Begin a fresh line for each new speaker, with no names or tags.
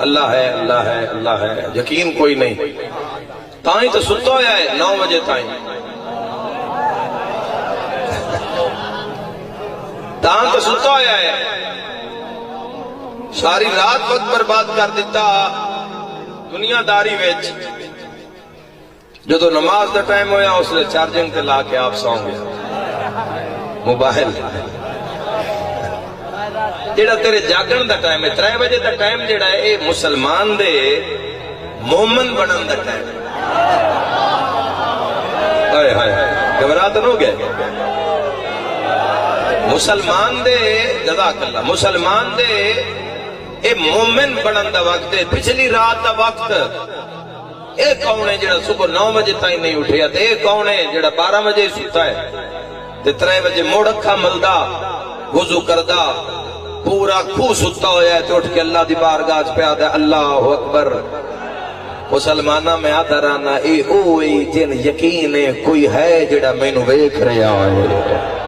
اللہ ہے اللہ ہے اللہ ہے، یقین کوئی نہیں، تائیں تو ستا ہویا ہے 9 بجے تائیں، تاں تو ستا ہویا ہے، ساری رات وقت برباد کر دیتا دنیا داری ویچ، جدو نماز دا ٹائم ہویا اس نے چارجنگ تے لا کے آپ سوں گیا موبائل، جیڑا تیرے جاگن دا ٹائم ہے 3 بجے دا ٹائم جیڑا ہے اے مسلمان دے مومن بنن دا ٹائم ہے، ہائے ہائے ہائے گھبراہٹ ہو گئے، مسلمان دے جزاک اللہ، مسلمان دے اے مومن بنن دا وقت ہے، پچھلی رات دا وقت، اے کون ہے جڑا صبح 9 بجے تائیں نہیں اٹھیا، تے اے کون ہے جڑا 12 بجے سوتا ہے، تے 3 بجے موڑ اکھا ملدا وضو کردا پورا کھو ستا ہویا ہے، تے اٹھ کے اللہ دی بارگاہ پہ آدھا اللہ اکبر، مسلمانہ میں آدھا رانا اے او اے جن یقین ہے کوئی ہے جڑا میں نو ویکھ رہا ہے۔